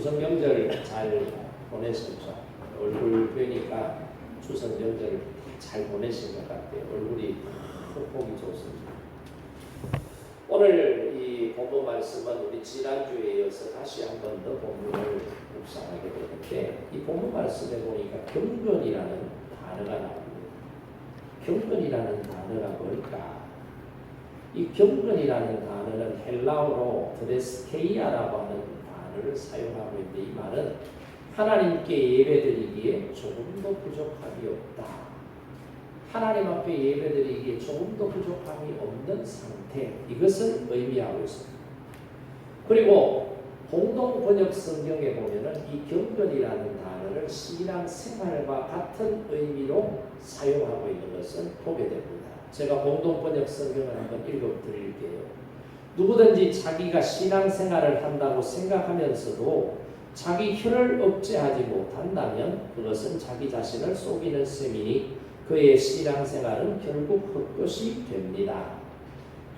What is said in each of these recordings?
추석 명절 잘 보내셨죠? 얼굴 뵈니까 추석 명절 잘 보내신 것 같아요. 얼굴이 보기 좋습니다. 오늘 이 본문 말씀은 우리 지난주에 이어서 다시 한 번 더 본문을 묵상하게 되는데, 이 본문 말씀에 보니까 경건이라는 단어가 나옵니다. 경건이라는 단어가 뭘까? 이 경건이라는 단어는 헬라어로 드레스케이아라고 하는 단어를 사용하고 있는데, 이 말은 하나님께 예배드리기에 조금도 부족함이 없다. 하나님 앞에 예배드리기에 조금도 부족함이 없는 상태, 이것을 의미하고 있습니다. 그리고 공동 번역 성경에 보면은 이 경건이라는 단어를 신앙생활과 같은 의미로 사용하고 있는 것을 보게 됩니다. 제가 공동 번역 성경을 한번 읽어드릴게요. 누구든지 자기가 신앙생활을 한다고 생각하면서도 자기 혀를 억제하지 못한다면 그것은 자기 자신을 속이는 셈이니 그의 신앙생활은 결국 헛것이 됩니다.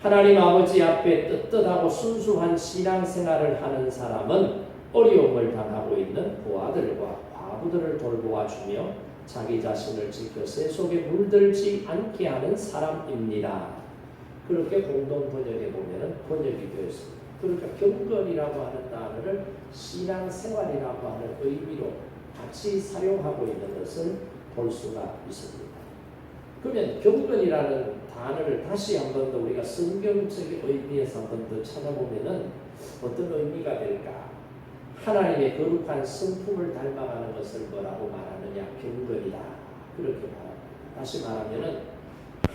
하나님 아버지 앞에 떳떳하고 순수한 신앙생활을 하는 사람은 어려움을 당하고 있는 고아들과 과부들을 돌보아주며 자기 자신을 지켜 새 속에 물들지 않게 하는 사람입니다. 그렇게 공동 번역에 보면은 번역이 되어 있습니다. 그러니까 경건이라고 하는 단어를 신앙생활이라고 하는 의미로 같이 사용하고 있는 것을 볼 수가 있습니다. 그러면 경건이라는 단어를 다시 한 번 더 우리가 성경적인 의미에서 한 번 더 찾아보면은 어떤 의미가 될까? 하나님의 거룩한 성품을 닮아가는 것을 뭐라고 말하느냐? 경건이다. 그렇게 말합니다. 다시 말하면은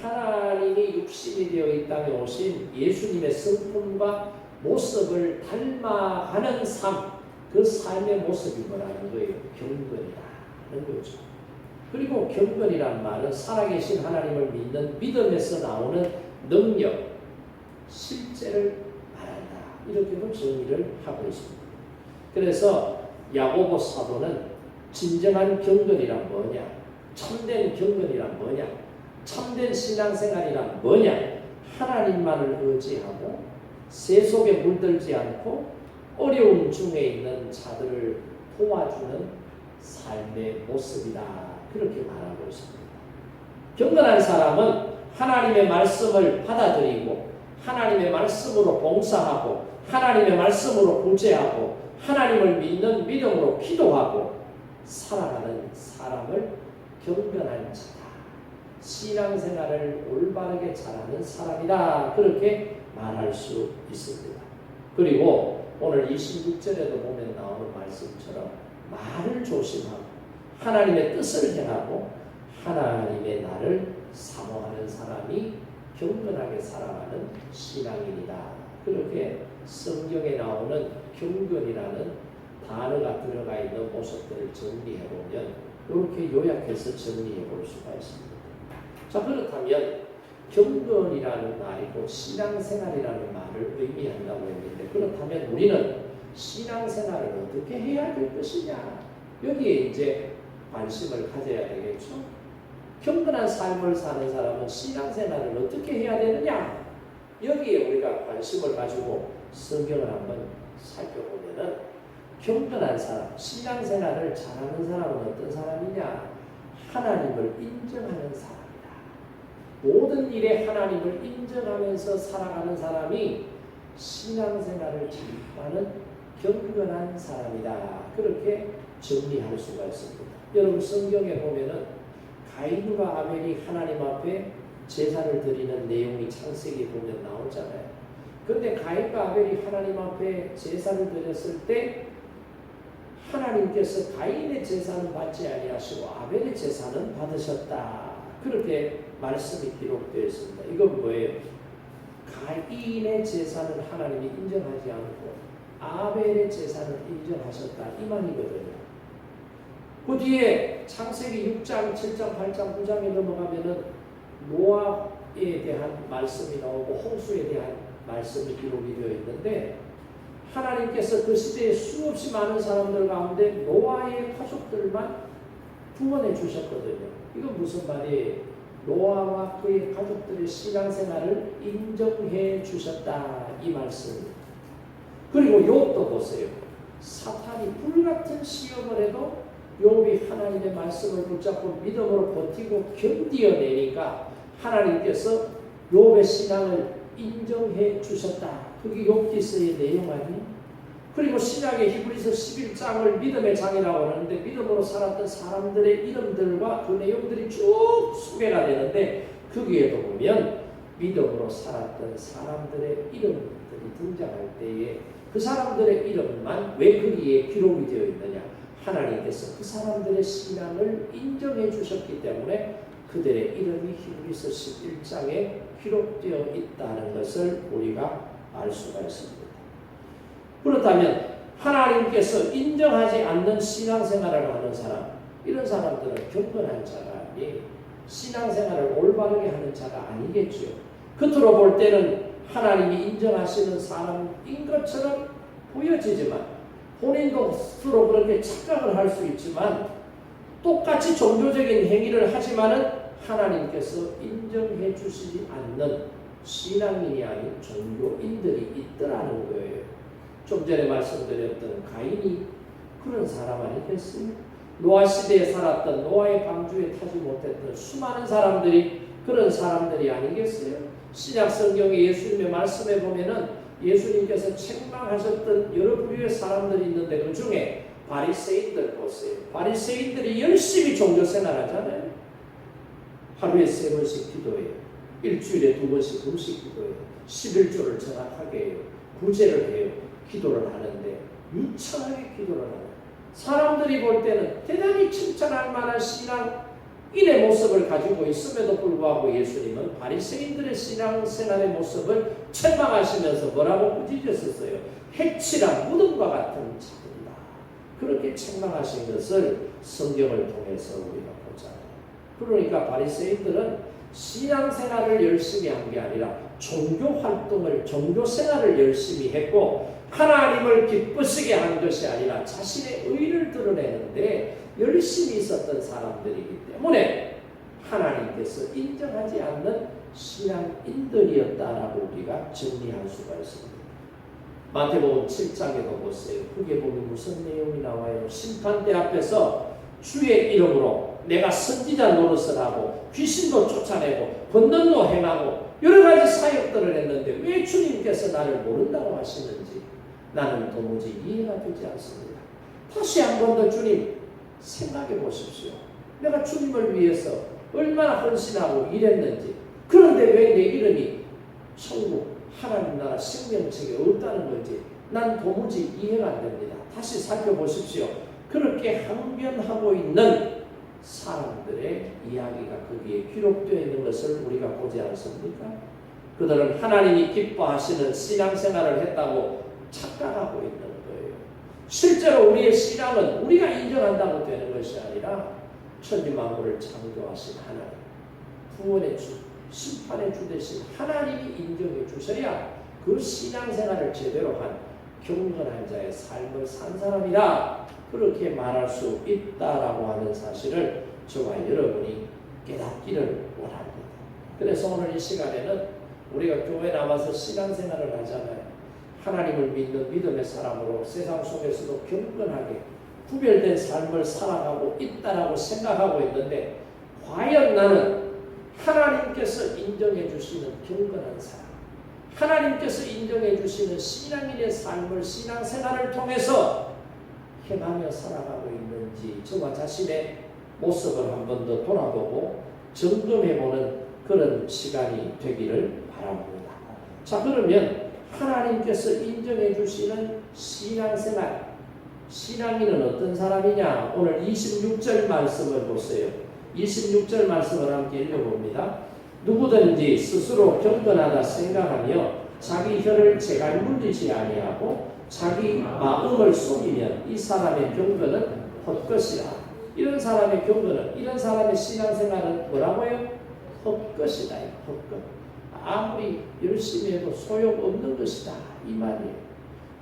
하나님이 육신이 되어 이 땅에 오신 예수님의 성품과 모습을 닮아가는 삶, 그 삶의 모습이 뭐라는 거예요? 경건이라는 거죠. 그리고 경건이란 말은 살아계신 하나님을 믿는 믿음에서 나오는 능력, 실제를 말한다. 이렇게도 정의를 하고 있습니다. 그래서 야고보 사도는 진정한 경건이란 뭐냐? 참된 경건이란 뭐냐? 참된 신앙생활이란 뭐냐? 하나님만을 의지하고 세속에 물들지 않고 어려움 중에 있는 자들을 도와주는 삶의 모습이다. 그렇게 말하고 있습니다. 경건한 사람은 하나님의 말씀을 받아들이고 하나님의 말씀으로 봉사하고 하나님의 말씀으로 구제하고 하나님을 믿는 믿음으로 기도하고 살아가는 사람을 경건한 자다. 신앙생활을 올바르게 잘하는 사람이다. 그렇게 말할 수 있습니다. 그리고 오늘 26절에도 보면 나오는 말씀처럼 말을 조심하고 하나님의 뜻을 행하고 하나님의 나를 사모하는 사람이 경건하게 살아가는 신앙인이다. 그렇게 성경에 나오는 경건이라는 단어가 들어가 있는 모습들을 정리해 보면 이렇게 요약해서 정리해 볼 수가 있습니다. 자, 그렇다면 경건이라는 말이 곧 신앙생활이라는 말을 의미한다고 했는데, 그렇다면 우리는 신앙생활을 어떻게 해야 될 것이냐? 여기에 이제 관심을 가져야 되겠죠. 경건한 삶을 사는 사람은 신앙생활을 어떻게 해야 되느냐? 여기에 우리가 관심을 가지고 성경을 한번 살펴보면은 경건한 사람, 신앙생활을 잘하는 사람은 어떤 사람이냐? 하나님을 인정하는 사람이다. 모든 일에 하나님을 인정하면서 살아가는 사람이 신앙생활을 잘하는 경건한 사람이다. 그렇게 정리할 수가 있습니다. 여러분 성경에 보면은 가인과 아벨이 하나님 앞에 제사를 드리는 내용이 창세기 보면 나오잖아요. 그런데 가인과 아벨이 하나님 앞에 제사를 드렸을 때 하나님께서 가인의 제사는 받지 아니하시고 아벨의 제사는 받으셨다. 그렇게 말씀이 기록되어 있습니다. 이건 뭐예요? 가인의 제사는 하나님이 인정하지 않고 아벨의 제사는 인정하셨다. 이 말이거든요. 그 뒤에 창세기 6장, 7장, 8장, 9장에 넘어가면은 노아에 대한 말씀이 나오고 홍수에 대한 말씀이 기록이 되어 있는데, 하나님께서 그 시대에 수없이 많은 사람들 가운데 노아의 가족들만 구원해 주셨거든요. 이건 무슨 말이에요? 노아와 그의 가족들의 신앙생활을 인정해 주셨다. 이 말씀. 그리고 욥도 보세요. 사탄이 불같은 시험을 해도 욥이 하나님의 말씀을 붙잡고 믿음으로 버티고 견디어내니까 하나님께서 욥의 신앙을 인정해 주셨다. 그게 욥기서의 내용 아니에요? 그리고 신약의 히브리서 11장을 믿음의 장이라고 하는데 믿음으로 살았던 사람들의 이름들과 그 내용들이 쭉 소개가 되는데 거기에도 보면 믿음으로 살았던 사람들의 이름들이 등장할 때에 그 사람들의 이름만 왜 거기에 기록이 되어 있느냐? 하나님께서 그 사람들의 신앙을 인정해 주셨기 때문에 그들의 이름이 히브리서 11장에 기록되어 있다는 것을 우리가 알 수가 있습니다. 그렇다면 하나님께서 인정하지 않는 신앙생활을 하는 사람, 이런 사람들은 경건한 자가 아니에요. 신앙생활을 올바르게 하는 자가 아니겠죠. 겉으로 볼 때는 하나님이 인정하시는 사람인 것처럼 보여지지만 본인도 스스로 그렇게 착각을 할 수 있지만 똑같이 종교적인 행위를 하지만은 하나님께서 인정해 주시지 않는 신앙인이 아닌 종교인들이 있더라는 거예요. 좀 전에 말씀드렸던 가인이 그런 사람 아니겠어요? 노아 시대에 살았던 노아의 방주에 타지 못했던 수많은 사람들이 그런 사람들이 아니겠어요? 신약 성경에 예수님의 말씀에 보면은 예수님께서 책망하셨던 여러 부류의 사람들이 있는데 그 중에 바리새인들 보세요. 바리새인들이 열심히 종교 생활하잖아요. 하루에 3번씩 기도해요. 일주일에 2번씩 금식 기도해요. 11조를 정확하게 해요. 구제를 해요. 기도를 하는데 유창하게 기도를 하는 사람들이 볼 때는 대단히 칭찬할 만한 신앙인의 모습을 가지고 있음에도 불구하고 예수님은 바리새인들의 신앙생활의 모습을 책망하시면서 뭐라고 꾸짖으셨어요? 해치라 무덤과 같은 자들이다. 그렇게 책망하신 것을 성경을 통해서 우리가 보잖아요. 그러니까 바리새인들은 신앙생활을 열심히 한 게 아니라 종교활동을 종교생활을 열심히 했고 하나님을 기쁘시게 한 것이 아니라 자신의 의를 드러내는데 열심히 있었던 사람들이기 때문에 하나님께서 인정하지 않는 신앙인들이었다라고 우리가 정리할 수가 있습니다. 마태복음 7장에도 보세요. 그게 보면 무슨 내용이 나와요? 심판대 앞에서 주의 이름으로 내가 선지자 노릇을 하고 귀신도 쫓아내고 권능도 행하고 여러 가지 사역들을 했는데 왜 주님께서 나를 모른다고 하시는지 나는 도무지 이해가 되지 않습니다. 다시 한 번 더 주님 생각해 보십시오. 내가 주님을 위해서 얼마나 헌신하고 일했는지 그런데 왜 내 이름이 천국 하나님 나라 생명책에 없다는 건지 난 도무지 이해가 안 됩니다. 다시 살펴보십시오. 그렇게 항변하고 있는 사람들의 이야기가 거기에 기록되어 있는 것을 우리가 보지 않습니까? 그들은 하나님이 기뻐하시는 신앙생활을 했다고 착각하고 있는 거예요. 실제로 우리의 신앙은 우리가 인정한다고 되는 것이 아니라 천지만물을 창조하신 하나님, 구원의 주, 심판의 주 되신 하나님이 인정해 주셔야 그 신앙생활을 제대로 한 경건한 자의 삶을 산 사람이다. 그렇게 말할 수 있다라고 하는 사실을 저와 여러분이 깨닫기를 원합니다. 그래서 오늘 이 시간에는 우리가 교회 나와서 신앙생활을 하잖아요. 하나님을 믿는 믿음의 사람으로 세상 속에서도 경건하게 구별된 삶을 살아가고 있다라고 생각하고 있는데 과연 나는 하나님께서 인정해 주시는 경건한 사람, 하나님께서 인정해 주시는 신앙인의 삶을 신앙생활을 통해서 행하며 살아가고 있는지 저와 자신의 모습을 한 번 더 돌아보고 점검해보는 그런 시간이 되기를 바랍니다. 자, 그러면 하나님께서 인정해 주시는 신앙생활, 신앙인은 어떤 사람이냐? 오늘 26절 말씀을 보세요. 26절 말씀을 함께 읽어봅니다. 누구든지 스스로 경건하다 생각하며 자기 혀를 제갈 물리지 아니하고 자기 마음을 속이면 이 사람의 경건은 헛것이라. 이런 사람의 경건은, 이런 사람의 신앙생활은 뭐라고요? 헛것이다. 헛것. 아무리 열심히 해도 소용없는 것이다. 이 말이에요.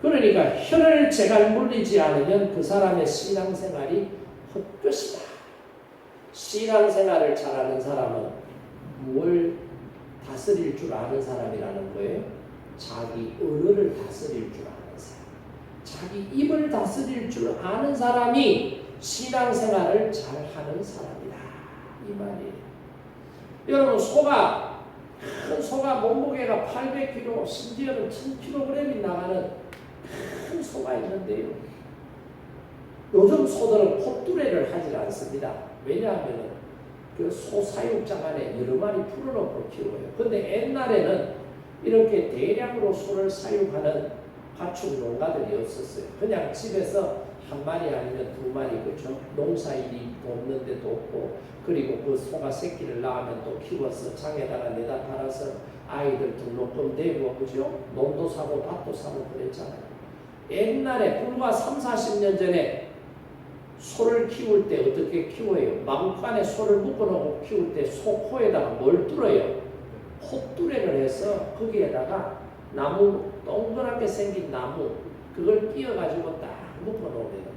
그러니까 혀를 제갈 물리지 않으면 그 사람의 신앙생활이 헛것이다. 신앙생활을 잘하는 사람은 뭘 다스릴 줄 아는 사람이라는 거예요? 자기 언어를 다스릴 줄 아는 사람. 자기 입을 다스릴 줄 아는 사람이 신앙생활을 잘하는 사람이다. 이 말이에요. 여러분 큰 소가 몸무게가 800kg 심지어는 1000kg이 나가는 큰 소가 있는데요. 요즘 소들은 콧두레를 하지 않습니다. 왜냐하면 그 소 사육장 안에 여러 마리 풀어놓고 키워요. 근데 옛날에는 이렇게 대량으로 소를 사육하는 가축 농가들이 없었어요. 그냥 집에서 한 마리 아니면 두 마리, 그렇죠? 농사일이 돕는 데도 없고, 그리고 그 소가 새끼를 낳으면 또 키워서 장에다가 내다 팔아서 아이들 등록금 내고, 그죠? 논도 사고 밭도 사고 그랬잖아요. 옛날에 불과 30-40년 전에 소를 키울 때 어떻게 키워요? 마구간에 소를 묶어놓고 키울 때 소 코에다가 뭘 뚫어요? 콧뚜레를 해서 거기에다가 나무, 동그랗게 생긴 나무, 그걸 끼워가지고 딱 묶어놓으면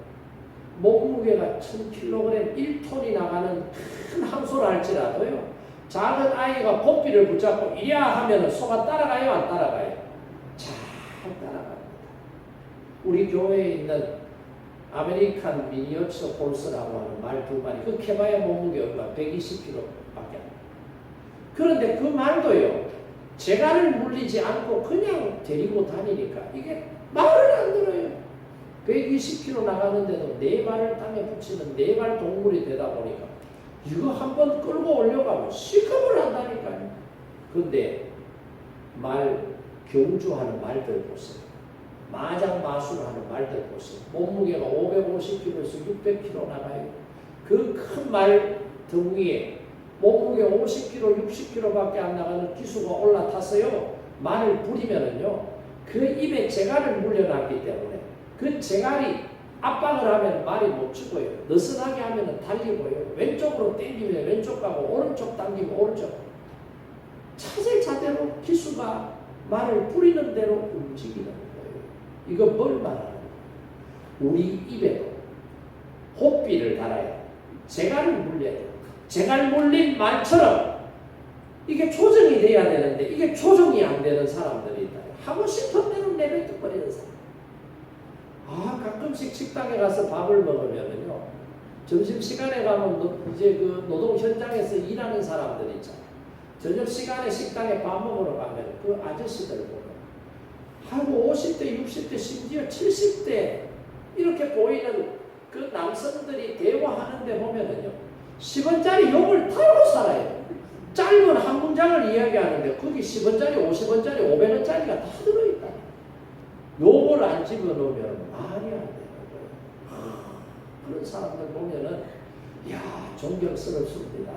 몸무게가 1000kg, 1톤이 나가는 큰 항소를 할지라도요, 작은 아이가 고삐를 붙잡고 이야 하면은 소가 따라가요, 안 따라가요? 잘 따라갑니다. 우리 교회에 있는 아메리칸 미니어처 홀스라고 하는 말 두 마리, 그 캐봐야 몸무게 얼마? 120kg밖에 안 돼요. 그런데 그 말도요, 재갈을 물리지 않고 그냥 데리고 다니니까 이게 말을 안 들어요. 120kg 나가는데도 네 발을 땅에 붙이는 네 발 동물이 되다 보니까 이거 한번 끌고 올려가면 시급을 한다니까요. 근데 경주하는 말들 보세요. 마장마술하는 말들 보세요. 몸무게가 550kg에서 600kg 나가요. 그 큰 말 등 위에 몸무게 50kg, 60kg밖에 안 나가는 기수가 올라타서요, 말을 부리면은요, 그 입에 재갈을 물려놨기 때문에 그 재갈이 압박을 하면 말이 못 죽어요. 느슨하게 하면 달리고요. 왼쪽으로 당기면 왼쪽 가고, 오른쪽 당기면 오른쪽. 차세차대로 기수가 말을 부리는 대로 움직이는 거예요. 이거 뭘 말하는 거예요? 우리 입에도 호삐를 달아야, 재갈을 물려야 돼요. 재갈 물린 말처럼 이게 조정이 돼야 되는데 이게 조정이 안 되는 사람들이 있다. 하고 싶은 대로 내뱉어버리는 사람. 가끔씩 식당에 가서 밥을 먹으면요, 점심시간에 가면 이제 그 노동 현장에서 일하는 사람들 있잖아요. 저녁 시간에 식당에 밥 먹으러 가면 그 아저씨들 보면 하고 50대, 60대, 심지어 70대 이렇게 보이는 그 남성들이 대화하는데 보면은요, 10원짜리 욕을 털고 살아요. 짧은 한 문장을 이야기하는데 거기 10원짜리, 50원짜리, 500원짜리가 다 들어있다. 욕을 안 집어넣으면 말이 안 되는 거예요. 그런 사람들 보면은 이야, 존경스럽습니다.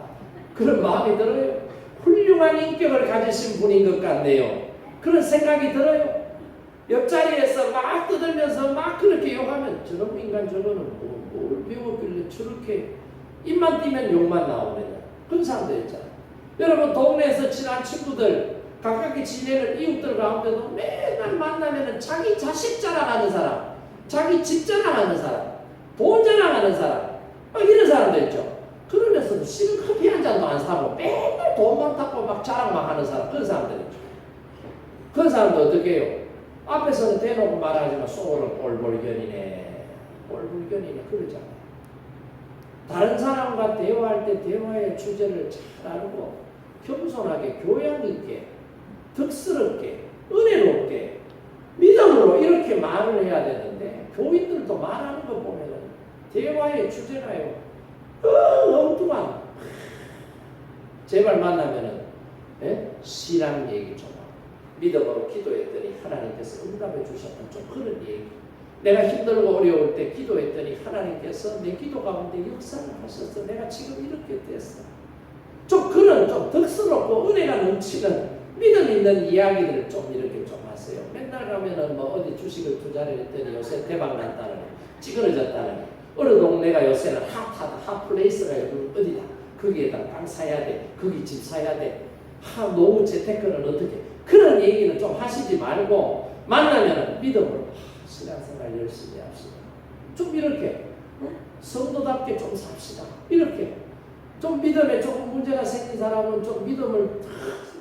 그런 마음이 들어요. 훌륭한 인격을 가지신 분인 것 같네요. 그런 생각이 들어요. 옆자리에서 막 떠들면서 막 그렇게 욕하면 저런 인간 저거는 뭘 배웠길래 저렇게 입만 띄면 욕만 나오느냐. 그런 사람들 있잖아요. 여러분 동네에서 친한 친구들 가깝게 지내는 이웃들 가운데도 맨날 만나면은 자기 자식 자랑하는 사람, 자기 집 자랑하는 사람, 돈 자랑하는 사람, 이런 사람들 있죠. 그러면서도 싫은 커피 한 잔도 안 사고 맨날 돈만 닦고 막 자랑만 하는 사람, 그런 사람들 있죠. 그런 사람도 어떻게 해요? 앞에서는 대놓고 말하지만 속으로 꼴불견이네, 꼴불견이네 그러잖아요. 다른 사람과 대화할 때 대화의 주제를 잘 알고 겸손하게, 교양 있게, 덕스럽게, 은혜롭게, 믿음으로 이렇게 말을 해야 되는데, 교인들도 말하는 거 보면은 대화의 주제가요, 엉뚱한, 제발 만나면은 신앙 얘기 좀 하고, 믿음으로 기도했더니 하나님께서 응답해 주셨던 좀 그런 얘기. 내가 힘들고 어려울 때 기도했더니 하나님께서 내 기도 가운데 역사를 하셔서 내가 지금 이렇게 됐어. 좀 그런 좀 덕스럽고 은혜가 넘치는 믿음 있는 이야기들을 좀 이렇게 좀 하세요. 맨날 가면은 뭐 어디 주식을 투자를 했더니 요새 대박 났다는, 찌그러졌다는, 어느 동네가 요새는 핫하다, 핫플레이스가 어디다, 거기에다 땅 사야 돼, 거기 집 사야 돼, 노후 재테크는 어떻게, 그런 얘기는 좀 하시지 말고 만나면은 믿음으로 신앙생활 열심히 합시다. 좀 이렇게 성도답게 좀 삽시다. 이렇게 좀 믿음에 조금 문제가 생긴 사람은 좀 믿음을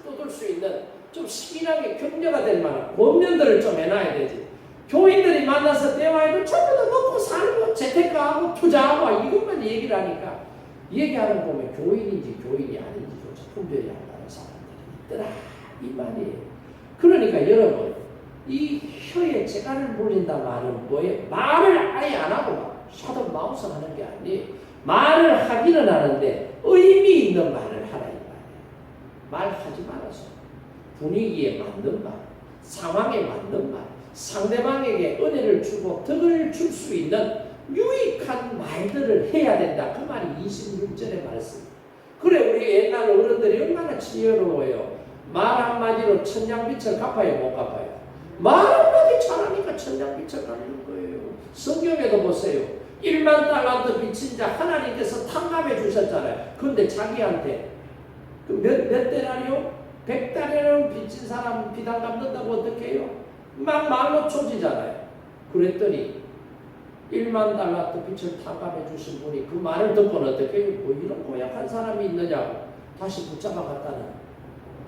뜯을 수 있는 좀 신앙의 격려가 될 만한 권면들을 좀 해놔야 되지. 교인들이 만나서 대화해도 전부 다 먹고 살고 재테크하고 투자하고 이것만 얘기를 하니까 얘기하는 거 보면 교인인지 교인이 아닌지조차 분별이 안 가는 사람들이 있더라 이 말이에요. 그러니까 여러분 이 혀에 재갈을 물린다 말은 뭐예요? 말을 아예 안 하고 샤도 마우스 하는 게 아니에요. 말을 하기는 하는데 의미 있는 말을 하라 이 말이에요. 말하지 말아서 분위기에 맞는 말, 상황에 맞는 말, 상대방에게 은혜를 주고 덕을 줄 수 있는 유익한 말들을 해야 된다. 그 말이 26절의 말씀. 그래 우리 옛날 어른들이 얼마나 지혜로워요. 말 한마디로 천냥빚을 갚아요 못 갚아요? 말 한마디 잘하니까 천냥빚을 갚는 거예요. 성경에도 보세요. 1만 달란트 빚진 자 하나님께서 탕감해 주셨잖아요. 그런데 자기한테 몇 데나리오? 100달러를 빚진 사람 비단 갚는다고 어떻게 해요? 막 말로 초지잖아요. 그랬더니 1만 달란트 빚을 탕감해 주신 분이 그 말을 듣고는 어떻게 해요? 뭐 이런 고약한 사람이 있느냐고 다시 붙잡아 갔다는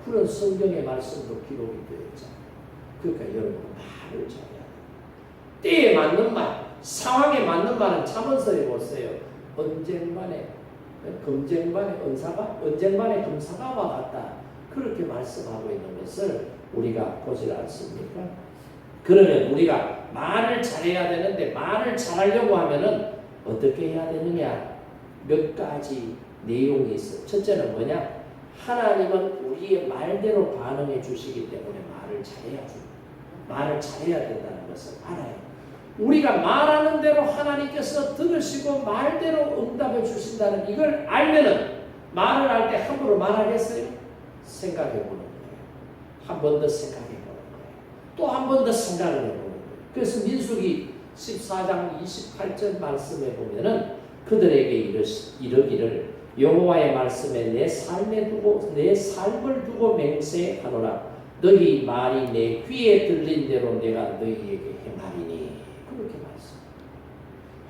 그런 성경의 말씀도 기록이 되어 있잖아요. 그러니까 여러분 말을 잘해야 돼요. 때에 맞는 말, 상황에 맞는 말은 잠언서에 보세요. 언쟁반에 은사가, 언쟁반에 금사가와 같다. 그렇게 말씀하고 있는 것을 우리가 보지 않습니까? 그러면 우리가 말을 잘해야 되는데 말을 잘하려고 하면은 어떻게 해야 되느냐? 몇 가지 내용이 있어요. 첫째는 뭐냐? 하나님은 우리의 말대로 반응해 주시기 때문에 말을 잘해야 된다는 것을 알아요. 우리가 말하는 대로 하나님께서 들으시고 말대로 응답해 주신다는 이걸 알면은 말을 할 때 함부로 말하겠어요? 생각해 보는 거예요. 한 번 더 생각해 보는 거예요. 또 한 번 더 생각을 해보는 거예요. 그래서 민수기 14장 28절 말씀에 보면은 그들에게 이르기를 여호와의 말씀에 내 삶을 두고 맹세하노라. 너희 말이 내 귀에 들린 대로 내가 너희에게 행하리니. 그렇게 말씀.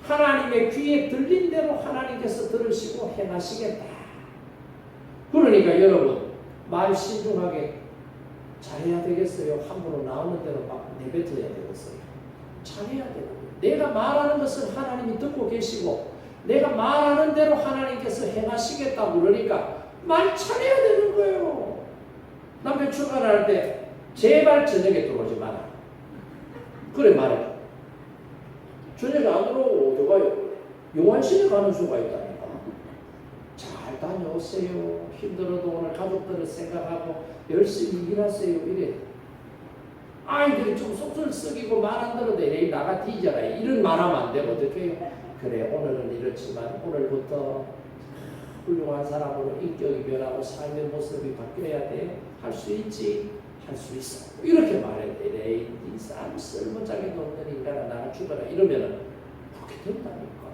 하나님의 귀에 들린 대로 하나님께서 들으시고 행하시겠다. 그러니까 여러분 말 신중하게 잘해야 되겠어요? 함부로 나오는 대로 막 내뱉어야 되겠어요? 잘해야 되는 거예요. 내가 말하는 것을 하나님이 듣고 계시고 내가 말하는 대로 하나님께서 행하시겠다고 그러니까 말 잘해야 되는 거예요. 남편 출근할 때 제발 저녁에 들어오지 마라. 그래 말해. 저녁에 안 들어오고 어디가요? 용환시에 가는 수가 있다니까. 잘 다녀오세요. 힘들어도 오늘 가족들을 생각하고 열심히 일하세요. 이래. 아이들이 좀 속을 썩이고 말 안 들어도 내일 나가 뒤져라. 이런 말하면 안 되고 어떻게 해요? 그래 오늘은 이렇지만 오늘부터 훌륭한 사람으로 인격이 변하고 삶의 모습이 바뀌어야 돼. 할 수 있지. 할 수 있어. 이렇게 말해야 돼. 이 사람 쓸모짝에도 없는 인간아 나가 죽어라. 이러면은 그렇게 된다니까.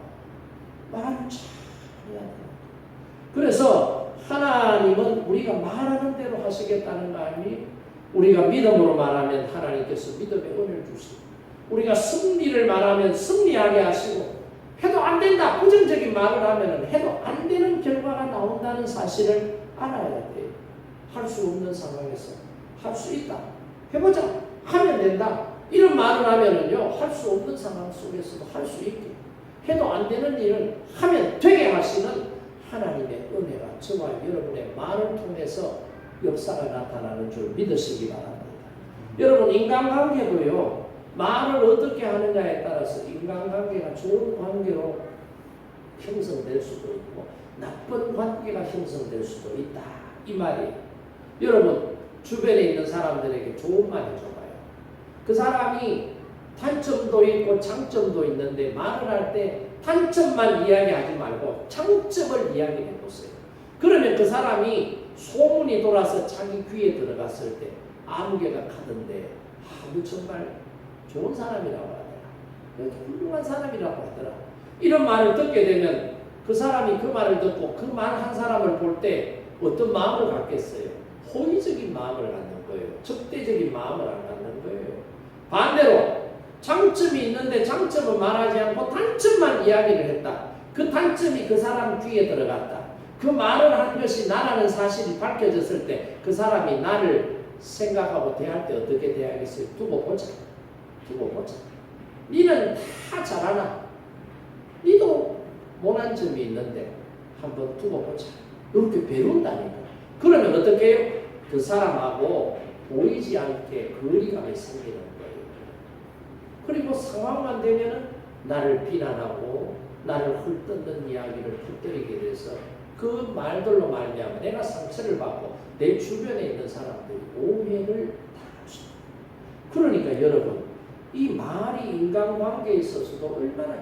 말을 잘해야 돼. 그래서 하나님은 우리가 말하는 대로 하시겠다는 거 아니에요? 우리가 믿음으로 말하면 하나님께서 믿음의 은혜를 주시고 우리가 승리를 말하면 승리하게 하시고 해도 안 된다. 부정적인 말을 하면 해도 안 되는 결과가 나온다는 사실을 알아야 돼요. 할 수 없는 상황에서 할 수 있다. 해보자. 하면 된다. 이런 말을 하면은요, 할 수 없는 상황 속에서도 할 수 있게. 해도 안 되는 일을 하면 되게 하시는 하나님의 은혜가 저와 여러분의 말을 통해서 역사가 나타나는 줄 믿으시기 바랍니다. 여러분, 인간관계도요, 말을 어떻게 하느냐에 따라서 인간관계가 좋은 관계로 형성될 수도 있고 나쁜 관계가 형성될 수도 있다. 이 말이에요. 여러분 주변에 있는 사람들에게 좋은 말 해줘봐요. 그 사람이 단점도 있고 장점도 있는데 말을 할 때 단점만 이야기하지 말고 장점을 이야기해 보세요. 그러면 그 사람이 소문이 돌아서 자기 귀에 들어갔을 때 안개가 가던데 아주 정말 좋은 사람이라고 하더라. 훌륭한 사람이라고 하더라. 이런 말을 듣게 되면 그 사람이 그 말을 듣고 그 말 한 사람을 볼 때 어떤 마음을 갖겠어요? 호의적인 마음을 갖는 거예요. 적대적인 마음을 안 갖는 거예요. 반대로 장점이 있는데 장점은 말하지 않고 단점만 이야기를 했다. 그 단점이 그 사람 귀에 들어갔다. 그 말을 한 것이 나라는 사실이 밝혀졌을 때 그 사람이 나를 생각하고 대할 때 어떻게 대하겠어요? 두고 보자. 두고 보자. 니는 다 잘하나? 니도 못한 점이 있는데 한번 두고 보자. 이렇게 배운다니까. 그러면 어떻게 해요? 그 사람하고 보이지 않게 거리감이 생기는 거예요. 그리고 상황만 되면은 나를 비난하고 나를 헐뜯는 이야기를 흩뜨리게 돼서 그 말들로 말미암아 내가 상처를 받고 내 주변에 있는 사람들이 오해를 당하죠. 그러니까 여러분, 이 말이 인간관계에 있어서도 얼마나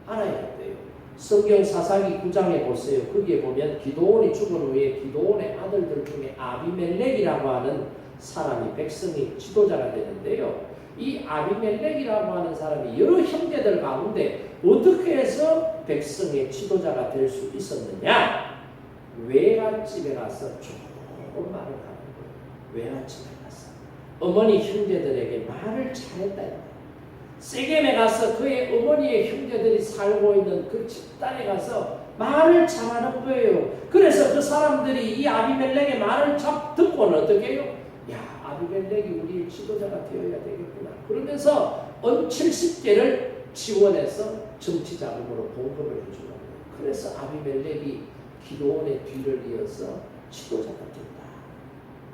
알아야 돼요. 성경 사사기 9장에 보세요. 거기에 보면 기드온이 죽은 후에 기드온의 아들들 중에 아비멜렉이라고 하는 사람이 백성의 지도자가 되는데요. 이 아비멜렉이라고 하는 사람이 여러 형제들 가운데 어떻게 해서 백성의 지도자가 될 수 있었느냐? 외갓집에 가서 좋은 말을 하는 거예요. 외갓집에 가서 어머니 형제들에게 말을 잘했다. 세겜에 가서 그의 어머니의 형제들이 살고 있는 그 집단에 가서 말을 잘하는 거예요. 그래서 그 사람들이 이 아비멜렉의 말을 듣고는 어떻게 해요? 야, 아비멜렉이 우리의 지도자가 되어야 되겠구나. 그러면서 은 70개를 지원해서 정치 자금으로 공급을 해주는 거예요. 그래서 아비멜렉이 기드온의 뒤를 이어서 지도자가 된다.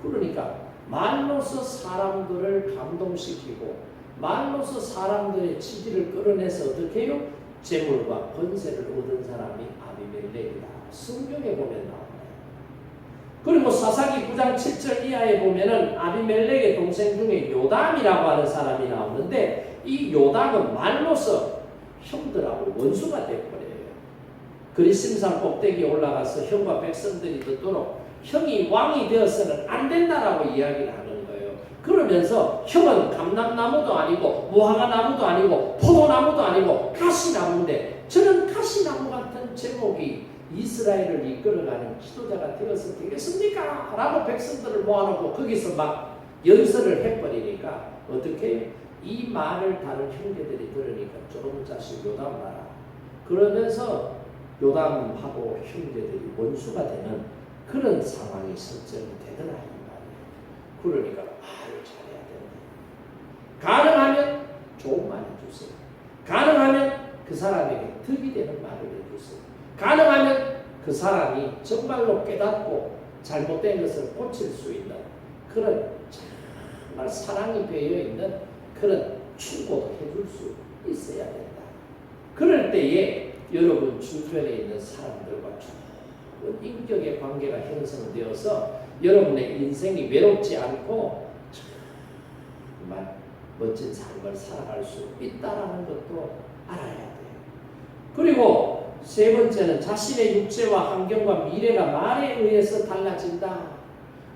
그러니까 말로서 사람들을 감동시키고 말로서 사람들의 지지를 끌어내서 어떻게 해요? 재물과 권세를 얻은 사람이 아비멜렉이다. 성경에 보면 나옵니다. 그리고 사사기 9장 7절 이하에 보면은 아비멜렉의 동생 중에 요담이라고 하는 사람이 나오는데 이 요담은 말로서 형들하고 원수가 되어버려요. 그리심산 꼭대기에 올라가서 형과 백성들이 듣도록 형이 왕이 되어서는 안 된다라고 이야기를 하는 거예요. 그러면서 형은 감람나무도 아니고 무화과나무도 아니고 포도나무도 아니고 가시나무인데 저는 가시나무 같은 제목이 이스라엘을 이끌어가는 지도자가 되어서 되겠습니까? 라고 백성들을 모아놓고 거기서 막 연설을 해버리니까 어떻게 해요? 이 말을 다른 형제들이 들으니까 조금 자식 요담 봐라. 그러면서 요담하고 형제들이 원수가 되는 그런 상황이 설정이 되더라 이 말이에요. 그러니까 말을 잘해야 된다. 가능하면 좋은 말 해주세요. 가능하면 그 사람에게 득이 되는 말을 해주세요. 가능하면 그 사람이 정말로 깨닫고 잘못된 것을 고칠 수 있는 그런 정말 사랑이 배어있는 그런 충고도 해줄 수 있어야 된다. 그럴 때에 여러분 주변에 있는 사람들과 좋은 인격의 관계가 형성되어서 여러분의 인생이 외롭지 않고 정말 멋진 삶을 살아갈 수 있다는 것도 알아야 돼요. 그리고 세 번째는 자신의 육체와 환경과 미래가 말에 의해서 달라진다.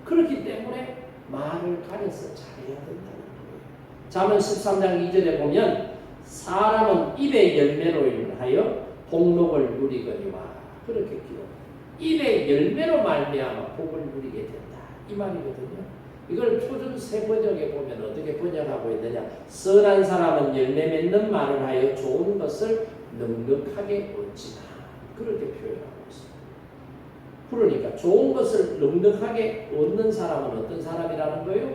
그렇기 때문에 말을 가려서 잘해야 된다는 거예요. 잠언 13장 2절에 보면 사람은 입의 열매로 인하여 복록을 누리거니와 그렇게 기록. 입의 열매로 말미암아 복을 누리게 된다. 이 말이거든요. 이걸 표준 세 번역에 보면 어떻게 번역하고 있느냐? 선한 사람은 열매 맺는 말을 하여 좋은 것을 넉넉하게 얻지나 그렇게 표현하고 있습니다. 그러니까 좋은 것을 넉넉하게 얻는 사람은 어떤 사람이라는 거예요?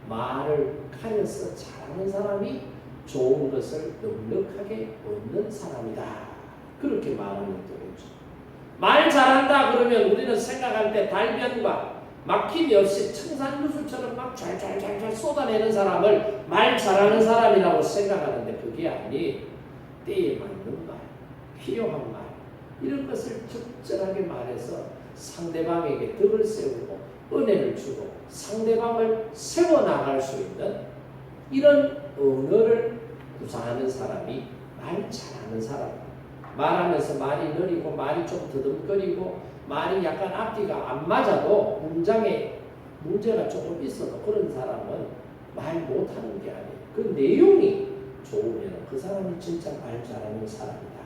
말을 가려서 잘하는 사람이 좋은 것을 넉넉하게 얻는 사람이다. 그렇게 말하는 거죠. 말 잘한다 그러면 우리는 생각할 때 달변과 막힘이 없이 청산유수처럼 막 잘 쏟아내는 사람을 말 잘하는 사람이라고 생각하는데 그게 아니 때에 맞는 말, 필요한 말 이런 것을 적절하게 말해서 상대방에게 덕을 세우고 은혜를 주고 상대방을 세워나갈 수 있는 이런 언어를 구사하는 사람이 말 잘하는 사람. 말하면서 말이 느리고 말이 좀 더듬거리고 말이 약간 앞뒤가 안 맞아도 문장에 문제가 조금 있어도 그런 사람은 말 못하는 게 아니에요. 그 내용이 좋으면 그 사람이 진짜 말 잘하는 사람이다.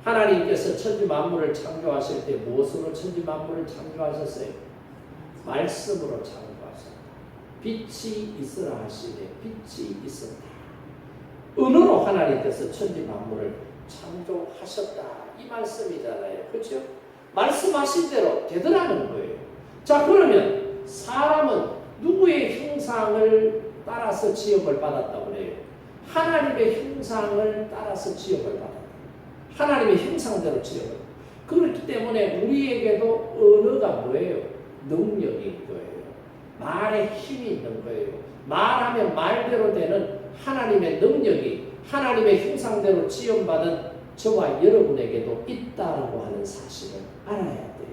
하나님께서 천지 만물을 창조하실 때 무엇으로 천지 만물을 창조하셨어요? 말씀으로 창조하셨다. 빛이 있으라 하시되 빛이 있었다. 은으로 하나님께서 천지 만물을 창조하셨다. 이 말씀이잖아요. 그렇죠? 말씀하신 대로 되더라는 거예요. 자, 그러면 사람은 누구의 형상을 따라서 지음을 받았다고 그래요? 하나님의 형상을 따라서 지음을 받았다. 하나님의 형상대로 지음을. 그렇기 때문에 우리에게도 언어가 뭐예요? 능력인 거예요. 말에 힘이 있는 거예요. 말하면 말대로 되는 하나님의 능력이 하나님의 형상대로 지음받은 저와 여러분에게도 있다라고 하는 사실을 알아야 돼요.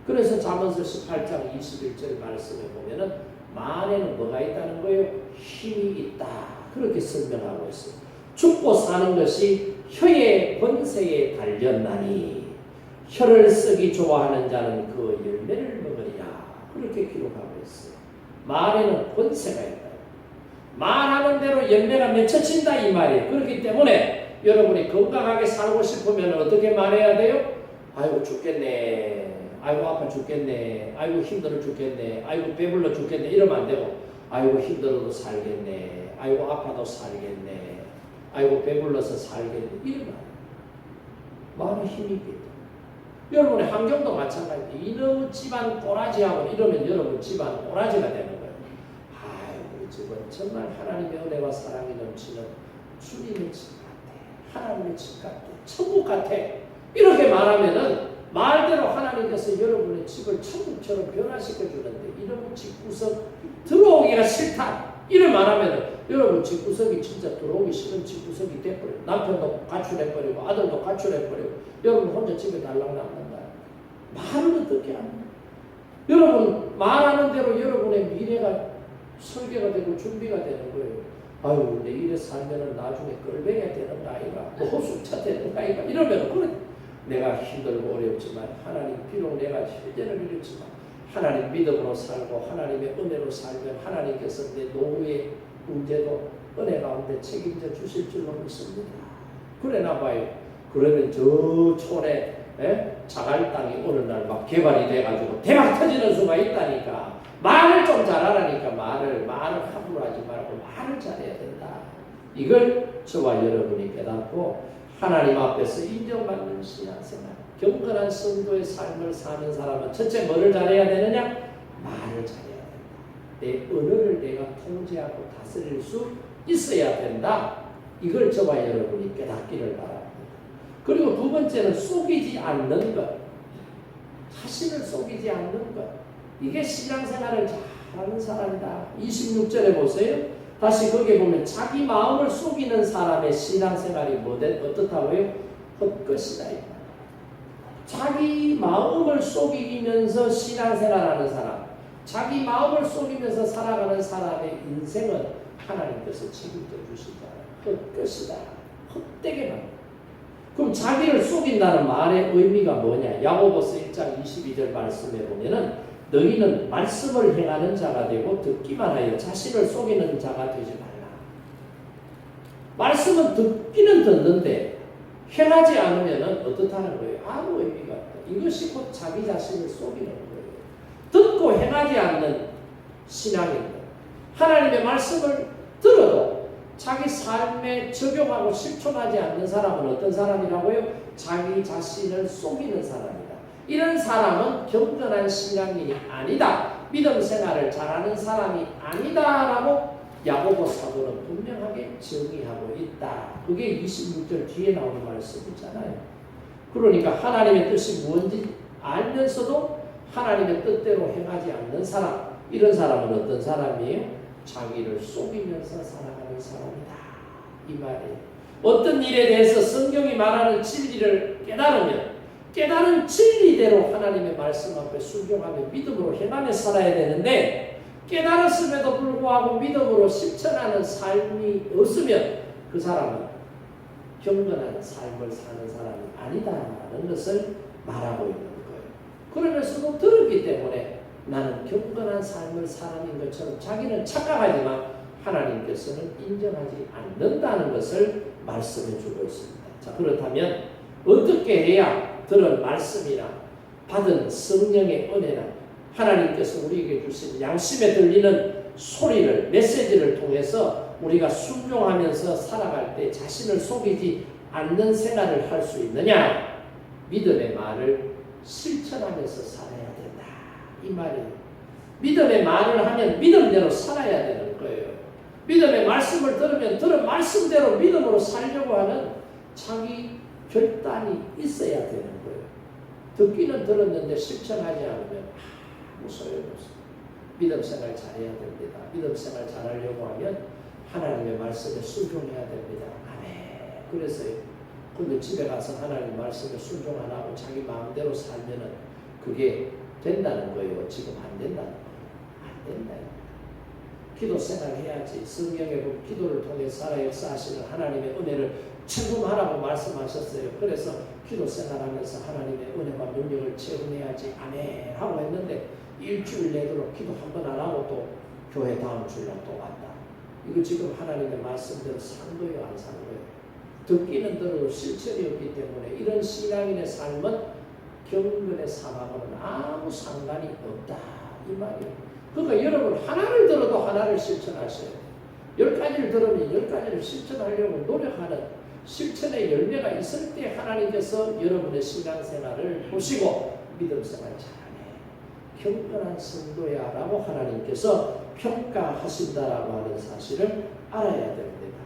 그래서 잠언서 18장 21절 말씀에 보면은 말에는 뭐가 있다는 거예요? 힘이 있다. 그렇게 설명하고 있어요. 죽고 사는 것이 혀의 권세에 달렸나니 혀를 쓰기 좋아하는 자는 그 열매를 먹으리라. 그렇게 기록하고 있어요. 말에는 권세가 있다. 말하는 대로 열매가 맺혀진다 이 말이에요. 그렇기 때문에 여러분이 건강하게 살고 싶으면 어떻게 말해야 돼요? 아이고 죽겠네. 아이고 아파 죽겠네. 아이고 힘들어 죽겠네. 아이고 배불러 죽겠네. 이러면 안 되고 아이고 힘들어도 살겠네. 아이고 아파도 살겠네. 아이고 배불러서 살겠네. 이러면 말에 힘이 있겠다. 여러분의 환경도 마찬가지예요. 이놈 집안 꼬라지하고 이러면 여러분 집안 꼬라지가 되는 거예요. 아이고 집은 정말 하나님의 은혜와 사랑이 넘치는 주님의 집 같아. 하나님의 집 같아. 천국 같아. 이렇게 말하면은 말대로 하나님께서 여러분의 집을 천국처럼 변화시켜 주는데 이런 집구석 들어오기가 싫다. 이런 말하면은 여러분 집구석이 진짜 들어오기 싫은 집구석이 돼버려요. 남편도 가출해버리고 아들도 가출해버리고 여러분 혼자 집에 달랑남는다. 말을 어떻게 하냐. 여러분 말하는 대로 여러분의 미래가 설계가 되고 준비가 되는 거예요. 아유 내 이래 살면은 나중에 꼴뱅이가 되는 거 아이가 호숫차 되는 거 아이가 이러면 그래. 내가 힘들고 어렵지만 하나님 비록 내가 혈전을 이뤘지만 하나님 믿음으로 살고 하나님의 은혜로 살면 하나님께서 내 노후의 문제도 은혜 가운데 책임져 주실 줄로 믿습니다. 그래 나봐요. 그러면 저 촌에 자갈 땅이 어느 날 막 개발이 돼가지고 대박 터지는 수가 있다니까. 말을 좀 잘하라니까. 말을 함부로 하지 말고 말을 잘해야 된다. 이걸 저와 여러분이 깨닫고 하나님 앞에서 인정받는 신앙생활, 경건한 성도의 삶을 사는 사람은 첫째 뭐를 잘해야 되느냐? 말을 잘해야 된다. 내 언어를 내가 통제하고 다스릴 수 있어야 된다. 이걸 저와 여러분이 깨닫기를 바랍니다. 그리고 두 번째는 속이지 않는 것. 자신을 속이지 않는 것. 이게 신앙생활을 잘하는 사람이다. 26절에 보세요. 다시 거기에 보면 자기 마음을 속이는 사람의 신앙생활이 어떻다고요? 헛것이다. 자기 마음을 속이면서 신앙생활하는 사람, 자기 마음을 속이면서 살아가는 사람의 인생은 하나님께서 책임져 주시잖아요. 헛것이다. 헛되게만. 그럼 자기를 속인다는 말의 의미가 뭐냐? 야고보서 1장 22절 말씀에 보면은 너희는 말씀을 행하는 자가 되고 듣기만 하여 자신을 속이는 자가 되지 말라. 말씀은 듣기는 듣는데 행하지 않으면 어떻다는 거예요? 아무 의미가 없다. 이것이 곧 자기 자신을 속이는 거예요. 듣고 행하지 않는 신앙입니다. 하나님의 말씀을 들어도 자기 삶에 적용하고 실천하지 않는 사람은 어떤 사람이라고요? 자기 자신을 속이는 사람이다. 이런 사람은 경건한 신앙인이 아니다. 믿음 생활을 잘하는 사람이 아니다라고 야고보 사도는 분명하게 정의하고 있다. 그게 26절 뒤에 나오는 말씀이잖아요. 그러니까 하나님의 뜻이 무엇인지 알면서도 하나님의 뜻대로 행하지 않는 사람, 이런 사람은 어떤 사람이에요? 자기를 속이면서 살아가는 사람이다. 이 말이에요. 어떤 일에 대해서 성경이 말하는 진리를 깨달은 진리대로 하나님의 말씀 앞에 순종하며 믿음으로 행하며 살아야 되는데 깨달았음에도 불구하고 믿음으로 실천하는 삶이 없으면 그 사람은 경건한 삶을 사는 사람이 아니다라는 것을 말하고 있는 거예요. 그러면서도 들었기 때문에 나는 경건한 삶을 사람인 것처럼 자기는 착각하지만 하나님께서는 인정하지 않는다는 것을 말씀해 주고 있습니다. 자, 그렇다면 어떻게 해야 들은 말씀이나 받은 성령의 은혜나 하나님께서 우리에게 주신 양심에 들리는 소리를, 메시지를 통해서 우리가 순종하면서 살아갈 때 자신을 속이지 않는 생활을 할 수 있느냐? 믿음의 말을 실천하면서 살아야 된다. 이 말이에요. 믿음의 말을 하면 믿음대로 살아야 되는 거예요. 믿음의 말씀을 들으면 들은 말씀 말씀대로 믿음으로 살려고 하는 자기 결단이 있어야 되는 거예요. 듣기는 들었는데 실천하지 않으면 아무 소용없어요. 믿음 생활 잘해야 됩니다. 믿음 생활 잘하려고 하면 하나님의 말씀에 순종해야 됩니다. 아멘. 그래서요. 근데 집에 가서 하나님 말씀에 순종 안 하고 자기 마음대로 살면은 그게 된다는 거예요. 지금 안 된다는 거예요. 안 된다. 기도 생활 해야지. 성경에 보면 기도를 통해 살아 역사하시는 하나님의 은혜를 체험하라고 말씀하셨어요. 그래서 기도 생활하면서 하나님의 은혜와 능력을 체험해야지. 아멘 하고 했는데 일주일 내도록 기도 한 번 안 하고 또 교회 다음 주일날 또 왔다. 이거 지금 하나님의 말씀대로 산 거예요, 안 산 거예요? 듣기는 들어도 실천이 없기 때문에 이런 신앙인의 삶은 경건의 사람하고는 아무 상관이 없다 이 말이에요. 그러니까 여러분 하나를 들어도 하나를 실천하셔야 돼요. 10가지를 들으면 10가지를 실천하려고 노력하는 실천의 열매가 있을 때 하나님께서 여러분의 신앙생활을 보시고 믿음생활 잘하네, 경건한 성도야 라고 하나님께서 평가하신다라고 하는 사실을 알아야 됩니다.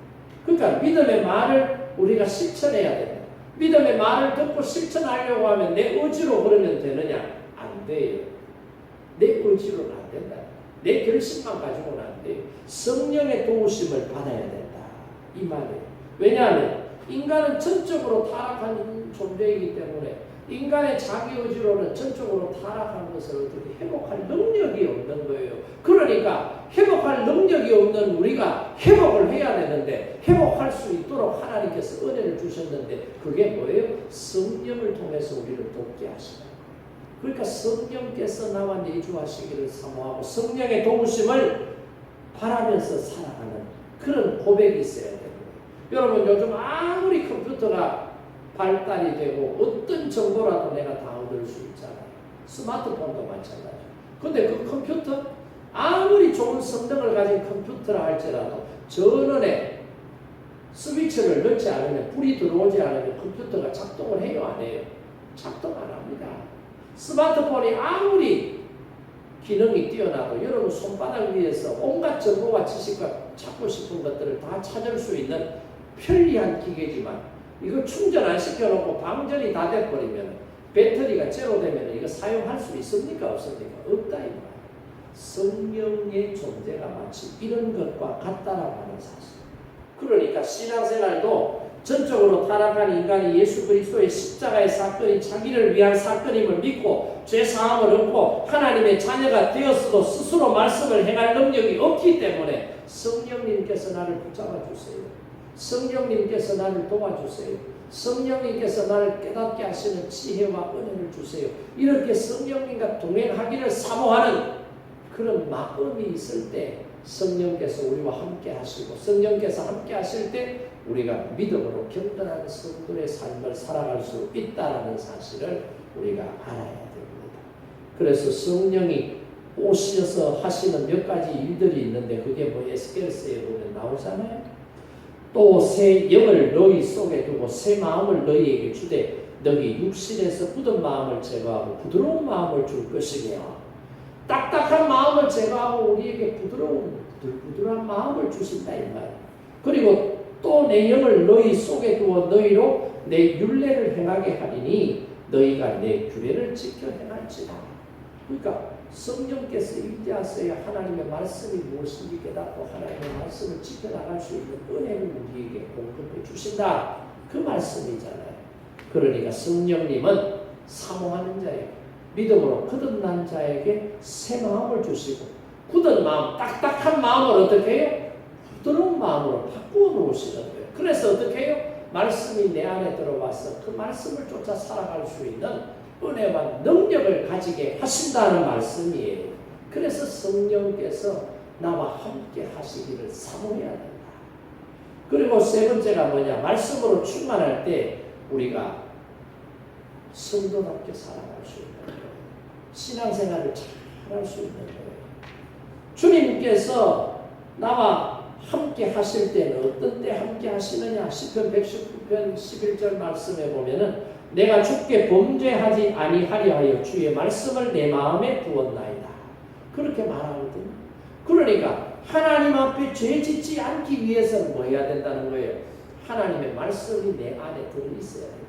그러니까 믿음의 말을 우리가 실천해야 됩니다. 믿음의 말을 듣고 실천하려고 하면 내 의지로 그러면 되느냐? 안 돼요. 내 의지로는 안 된다. 내 결심만 가지고는 안 돼요. 성령의 도우심을 받아야 된다 이 말이에요. 왜냐하면 인간은 전적으로 타락한 존재이기 때문에 인간의 자기 의지로는 전적으로 타락한 것을 어떻게 회복할 능력이 없는 거예요. 그러니까 회복할 능력이 없는 우리가 회복을 해야 되는데 회복할 수 있도록 하나님께서 은혜를 주셨는데 그게 뭐예요? 성령을 통해서 우리를 돕게 하시는 거예요. 그러니까 성령께서 나와 내주하시기를 사모하고 성령의 도우심을 바라면서 살아가는 그런 고백이 있어야 되는 거예요. 여러분 요즘 아무리 컴퓨터가 발달이 되고 어떤 정보라도 내가 다 얻을 수 있잖아요. 스마트폰도 마찬가지죠. 근데 그 컴퓨터 아무리 좋은 성능을 가진 컴퓨터라 할지라도 전원에 스위치를 넣지 않으면 불이 들어오지 않으면 컴퓨터가 작동을 해요 안 해요? 작동 안 합니다. 스마트폰이 아무리 기능이 뛰어나도 여러분 손바닥 위에서 온갖 정보와 지식과 찾고 싶은 것들을 다 찾을 수 있는 편리한 기계지만 이거 충전 안 시켜놓고 방전이 다 돼버리면 배터리가 제로 되면 이거 사용할 수 있습니까? 없습니까? 없다 이 말이에요. 성령의 존재가 마치 이런 것과 같다라고 하는 사실. 그러니까 신앙생활도 전적으로 타락한 인간이 예수 그리스도의 십자가의 사건이 자기를 위한 사건임을 믿고 죄사함을 얻고 하나님의 자녀가 되었어도 스스로 말씀을 행할 능력이 없기 때문에 성령님께서 나를 붙잡아 주세요. 성령님께서 나를 도와주세요. 성령님께서 나를 깨닫게 하시는 지혜와 은혜를 주세요. 이렇게 성령님과 동행하기를 사모하는 그런 마음이 있을 때 성령께서 우리와 함께 하시고 성령께서 함께 하실 때 우리가 믿음으로 경건한 성도의 삶을 살아갈 수 있다는 사실을 우리가 알아야 됩니다. 그래서 성령이 오셔서 하시는 몇 가지 일들이 있는데 그게 뭐 에스겔서에 보면 나오잖아요. 또 새 영을 너희 속에 두고 새 마음을 너희에게 주되 너희 육신에서 굳은 마음을 제거하고 부드러운 마음을 줄 것이며 딱딱한 마음을 제거하고 우리에게 부드러운 마음을 주신다 이 말이에요. 그리고 또 내 영을 너희 속에 두어 너희로 내 율례를 행하게 하리니 너희가 내 규례를 지켜 행할지라. 그러니까 성령께서 임재하셔야 하나님의 말씀이 무엇인지 깨닫고 하나님의 말씀을 지켜나갈 수 있는 은혜를 우리에게 공급해 주신다. 그 말씀이잖아요. 그러니까 성령님은 사모하는 자예요. 믿음으로 거듭난 자에게 새 마음을 주시고 굳은 마음, 딱딱한 마음을 어떻게 해요? 부드러운 마음으로 바꾸어 놓으시는 거예요. 그래서 어떻게 해요? 말씀이 내 안에 들어와서 그 말씀을 쫓아 살아갈 수 있는 은혜와 능력을 가지게 하신다는 말씀이에요. 그래서 성령께서 나와 함께 하시기를 사모해야 된다. 그리고 세 번째가 뭐냐? 말씀으로 충만할 때 우리가 성도답게 살아갈 수 있는 거예요. 신앙생활을 잘 할 수 있는 거예요. 주님께서 나와 함께 하실 때는 어떤 때 함께 하시느냐? 시편 119편 11절 말씀에 보면은 내가 주께 범죄하지 아니하려 하여 주의 말씀을 내 마음에 두었나이다. 그렇게 말하거든요. 그러니까 하나님 앞에 죄 짓지 않기 위해서는 뭐 해야 된다는 거예요? 하나님의 말씀이 내 안에 들어있어야 된다.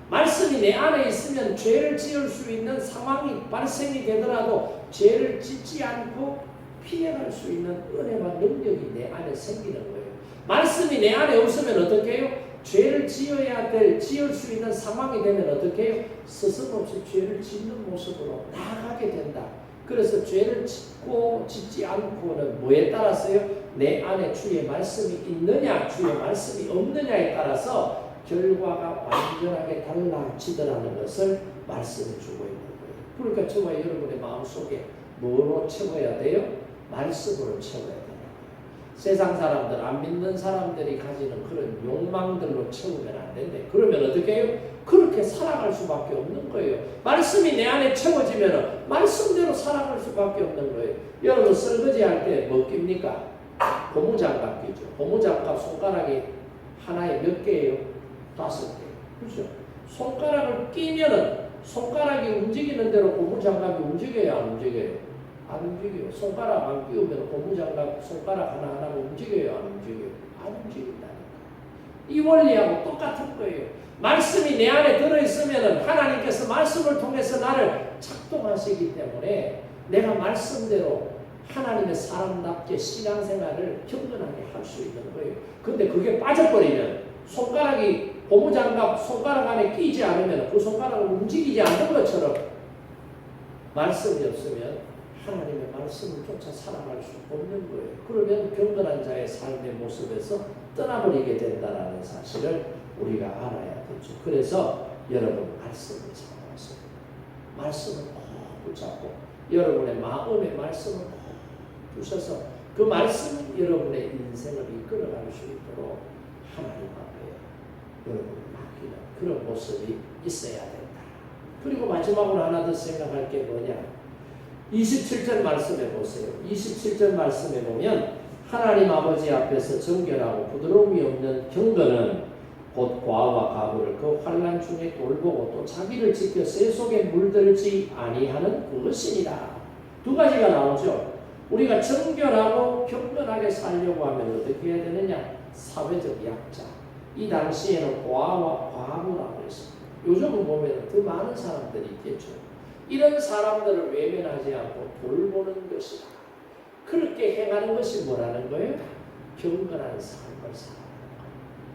말씀이 내 안에 있으면 죄를 지을 수 있는 상황이 발생이 되더라도 죄를 짓지 않고 피해갈 수 있는 은혜와 능력이 내 안에 생기는 거예요. 말씀이 내 안에 없으면 어떻게 해요? 죄를 지을 수 있는 상황이 되면 어떻게 해요? 스스럼없이 죄를 짓는 모습으로 나아가게 된다. 그래서 죄를 짓지 않고는 뭐에 따라서요? 내 안에 주의 말씀이 있느냐, 주의 말씀이 없느냐에 따라서 결과가 완전하게 달라지더라는 것을 말씀해 주고 있는 거예요. 그러니까 저와 여러분의 마음속에 뭐로 채워야 돼요? 말씀으로 채워야 돼요. 세상 사람들, 안 믿는 사람들이 가지는 그런 욕망들로 채우면 안 된대. 그러면 어떻게 해요? 그렇게 살아갈 수밖에 없는 거예요. 말씀이 내 안에 채워지면 말씀대로 살아갈 수밖에 없는 거예요. 여러분 설거지 할 때 뭐 낍니까? 고무장갑 끼죠. 고무장갑 손가락이 하나에 몇 개예요? 5개. 그렇죠? 손가락을 끼면은 손가락이 움직이는 대로 고무장갑이 움직여요? 안 움직여요? 안 움직여요. 손가락 안 끼우면 고무장갑 손가락 하나하나 움직여요? 안 움직여요? 안 움직인다니까. 이 원리하고 똑같은 거예요. 말씀이 내 안에 들어있으면 하나님께서 말씀을 통해서 나를 작동하시기 때문에 내가 말씀대로 하나님의 사람답게 신앙생활을 경건하게 할 수 있는 거예요. 근데 그게 빠져버리면 손가락이 고무장갑 손가락 안에 끼지 않으면 그 손가락을 움직이지 않는 것처럼 말씀이 없으면 하나님의 말씀을 쫓아 살아갈 수 없는 거예요. 그러면 경건한 자의 삶의 모습에서 떠나버리게 된다는 사실을 우리가 알아야 되죠. 그래서 여러분 말씀을 잡아서 말씀을 꼭 붙잡고 여러분의 마음의 말씀을 꼭 두셔서 그 말씀은 여러분의 인생을 이끌어갈 수 있도록 하나님 앞에 여러분을 맡기는 그런 모습이 있어야 된다. 그리고 마지막으로 하나 더 생각할 게 뭐냐? 27절 말씀해 보세요. 27절 말씀해 보면 하나님 아버지 앞에서 정결하고 부드러움이 없는 경건은 곧 과와 가부를 그 환난 중에 돌보고 또 자기를 지켜 새 속에 물들지 아니하는 그것이니라. 두 가지가 나오죠. 우리가 정결하고 경건하게 살려고 하면 어떻게 해야 되느냐? 사회적 약자. 이 당시에는 과와 과부라고 했습니다. 요즘은 보면 더 많은 사람들이 있겠죠. 이런 사람들을 외면하지 않고 돌보는 것이다. 그렇게 행하는 것이 뭐라는 거예요? 경건한 삶을 살아가는 거예요.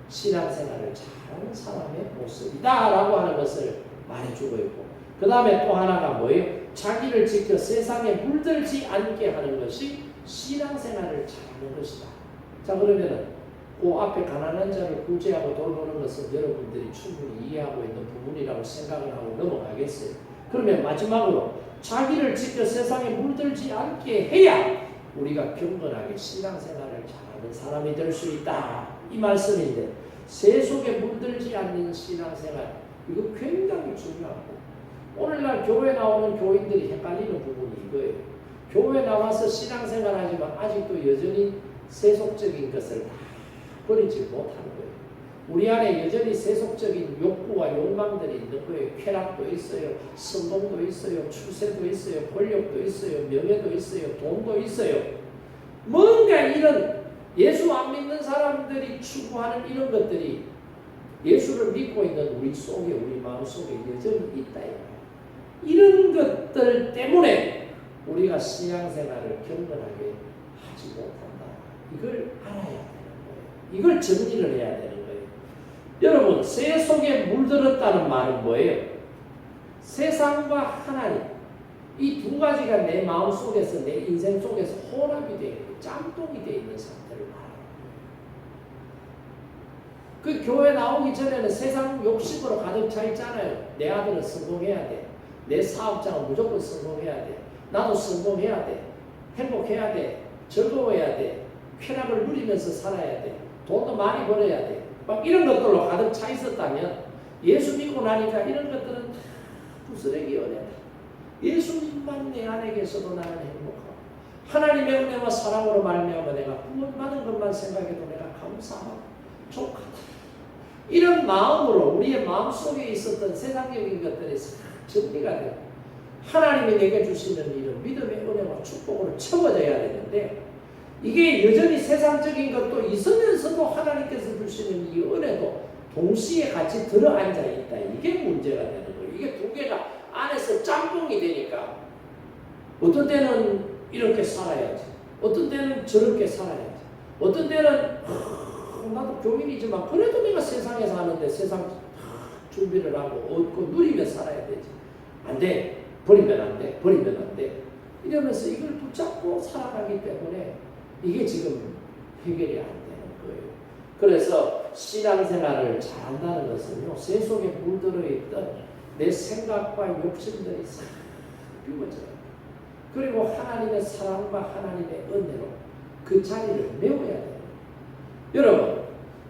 신앙생활을 잘하는 사람의 모습이다 라고 하는 것을 말해주고 있고, 그 다음에 또 하나가 뭐예요? 자기를 지켜 세상에 물들지 않게 하는 것이 신앙생활을 잘하는 것이다. 자, 그러면은 그 앞에 가난한 자를 구제하고 돌보는 것은 여러분들이 충분히 이해하고 있는 부분이라고 생각을 하고 넘어가겠어요. 그러면 마지막으로 자기를 지켜 세상에 물들지 않게 해야 우리가 경건하게 신앙생활을 잘하는 사람이 될 수 있다. 이 말씀인데, 새 속에 물들지 않는 신앙생활, 이거 굉장히 중요하고, 오늘날 교회 나오는 교인들이 헷갈리는 부분이 이거예요. 교회 나와서 신앙생활 하지만 아직도 여전히 세속적인 것을 다 버리지 못하는 거예요. 우리 안에 여전히 세속적인 욕구와 욕망들이 있는 거예요. 쾌락도 있어요. 성공도 있어요. 출세도 있어요. 권력도 있어요. 명예도 있어요. 돈도 있어요. 뭔가 이런 예수 안 믿는 사람들이 추구하는 이런 것들이 예수를 믿고 있는 우리 속에, 우리 마음 속에 여전히 있다. 이런 것들 때문에 우리가 신앙생활을 경건하게 하지 못한다. 이걸 알아야 되는 거예요. 이걸 정리를 해야 되는 거예요. 여러분, 새 속에 물들었다는 말은 뭐예요? 세상과 하나님, 이 두 가지가 내 마음 속에서, 내 인생 속에서 혼합이 되어 있는, 짬뽕이 되어 있는 상태를 말합니다. 그 교회 나오기 전에는 세상 욕심으로 가득 차 있잖아요. 내 아들은 성공해야 돼. 내 사업장은 무조건 성공해야 돼. 나도 성공해야 돼. 행복해야 돼. 즐거워야 돼. 쾌락을 누리면서 살아야 돼. 돈도 많이 벌어야 돼. 막 이런 것들로 가득 차 있었다면 예수 믿고 나니까 이런 것들은 다 부스러기 은혜다. 예수님만 내 안에 계셔도 나는 행복하고, 하나님의 은혜와 사랑으로 말미암아 내가 구원받은 것만 생각해도 내가 감사하고 족하다. 이런 마음으로 우리의 마음속에 있었던 세상적인 것들이 정리가 되고 하나님이 내게 주시는 이런 믿음의 은혜와 축복으로 채워져야 되는데, 이게 여전히 세상적인 것도 있으면서도 하나님께서 주시는 이 은혜도 동시에 같이 들어앉아 있다. 이게 문제가 되는 거예요. 이게 두 개가 안에서 짬뽕이 되니까 어떤 때는 이렇게 살아야지, 어떤 때는 저렇게 살아야지, 어떤 때는 나도 교민이지만 그래도 내가 세상에 사는데 세상 준비를 하고 얻고 누리며 살아야 되지. 안 돼. 버리면 안 돼. 버리면 안 돼. 이러면서 이걸 붙잡고 살아가기 때문에 이게 지금 해결이 안 되는 거예요. 그래서 신앙생활을 잘한다는 것은요, 새 속에 물들어 있던 내 생각과 욕심들이 싹 비워져요. 그리고 하나님의 사랑과 하나님의 은혜로 그 자리를 메워야 돼요.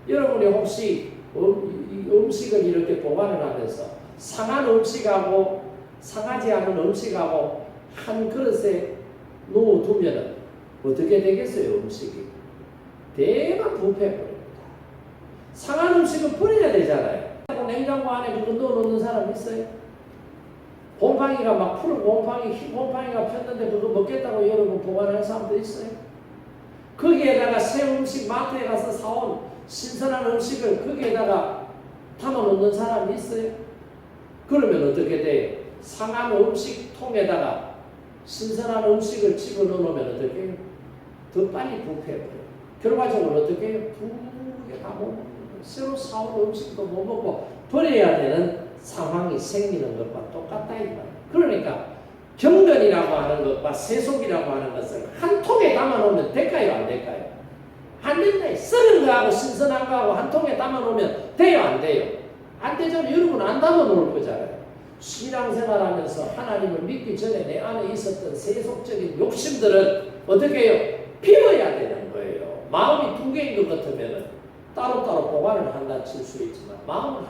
여러분이 혹시 음식을 이렇게 보관을 하면서 상한 음식하고 상하지 않은 음식하고 한 그릇에 놓아두면 어떻게 되겠어요? 음식이 대만 부패해버립니다. 상한 음식은 버려야 되잖아요. 냉장고 안에 그거 넣어놓는 사람 있어요? 곰팡이가 막 푸른 곰팡이가 폈는데 그거 먹겠다고 여러분 보관할 사람도 있어요? 거기에다가 새 음식 마트에 가서 사온 신선한 음식을 거기에다가 담아놓는 사람이 있어요? 그러면 어떻게 돼요? 상한 음식통에다가 신선한 음식을 집어넣으면 어떻게 해요? 더 빨리 부패해버려요. 결과적으로 어떻게 해요? 두개 다 못 먹는 거예요. 새로 사온 음식도 못 먹고 버려야 되는 상황이 생기는 것과 똑같다 이 말이에요. 그러니까 경건이라고 하는 것과 세속이라고 하는 것을 한 통에 담아놓으면 될까요? 안 될까요? 안 된다. 썩은 거하고 신선한 거하고 한 통에 담아놓으면 돼요? 안 돼요? 안 되잖아요. 여러분 안 담아놓을 거잖아요. 신앙생활하면서 하나님을 믿기 전에 내 안에 있었던 세속적인 욕심들은 어떻게 해요? 비워야 되는 거예요. 마음이 두 개인 것 같으면 따로따로 보관을 한다 칠 수 있지만 마음은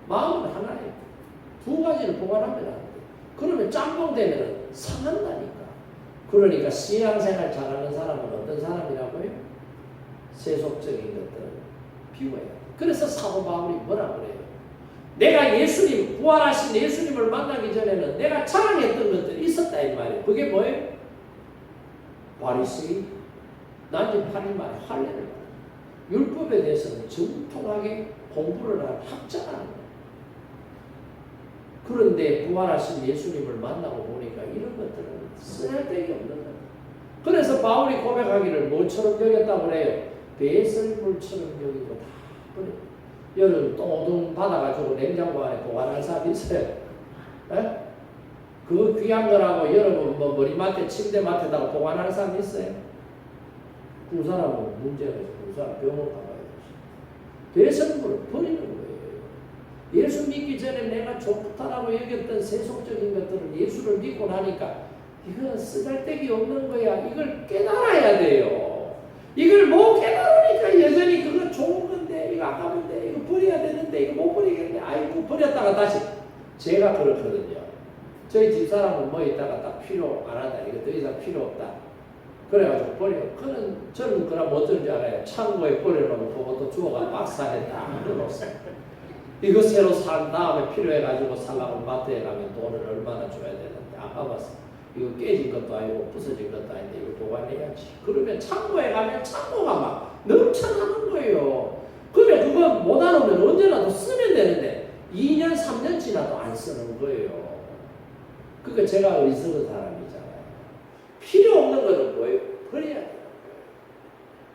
하나예요. 두 가지를 보관하면 안 돼요. 그러면 짬뽕되면 상한다니까. 그러니까 신앙생활 잘하는 사람은 어떤 사람이라고요? 세속적인 것들을 비워야 돼요. 그래서 사도 바울이 뭐라 그래요? 내가 예수님, 부활하신 예수님을 만나기 전에는 내가 자랑했던 것들이 있었다 이 말이에요. 그게 뭐예요? 바리새인, 난징팔일 만에 할례를 받는, 율법에 대해서는 정통하게 공부를 한 학자라는 거예요. 그런데 부활하신 예수님을 만나고 보니까 이런 것들은 쓸데기 없는 거예요. 그래서 바울이 고백하기를 뭐처럼 여겼다고 그래요? 배설물처럼 여기고 다 버려요. 여름 똥오동 받아가지고 냉장고 안에 보관할 사람 있어요? 에? 그 귀한 거라고 여러분 뭐 머리맡에 침대맡에다가 보관할 사람 있어요? 그 사람은 문제가 있어요. 그 사람 병원 가봐야 되죠. 배설물을 버리는 거예요. 예수 믿기 전에 내가 좋다라고 여겼던 세속적인 것들을 예수를 믿고 나니까 이건 쓰잘데기 없는 거야. 이걸 깨달아야 돼요. 이걸 못 깨달으니까 여전히 그거 좋은 건데 이거 아까운데 이거 버려야 되는데 이거 못 버리겠네. 아이고 버렸다가 다시. 제가 그렇거든요. 저희 집사람은 뭐 있다가 딱 필요 안 하다. 이거 더 이상 필요 없다. 그래가지고 버려. 저는 그럼 어떤지 알아요? 창고에 버려놓고 보고 또 주워가 박스 안에 딱 넣어놓습니다. 이거 새로 산 다음에 필요해가지고 살라고 마트에 가면 돈을 얼마나 줘야 되는데 아까웠어. 이거 깨진 것도 아니고 부서진 것도 아닌데 이거 보관해야지. 그러면 창고에 가면 창고가 막 넘쳐나는 거예요. 그러면 그거 못 나누면 언제라도 쓰면 되는데 2년 3년 지나도 안 쓰는 거예요. 그러니까 제가 의석의 사람이잖아요. 필요 없는 거는 뭐예요? 버려야 돼요.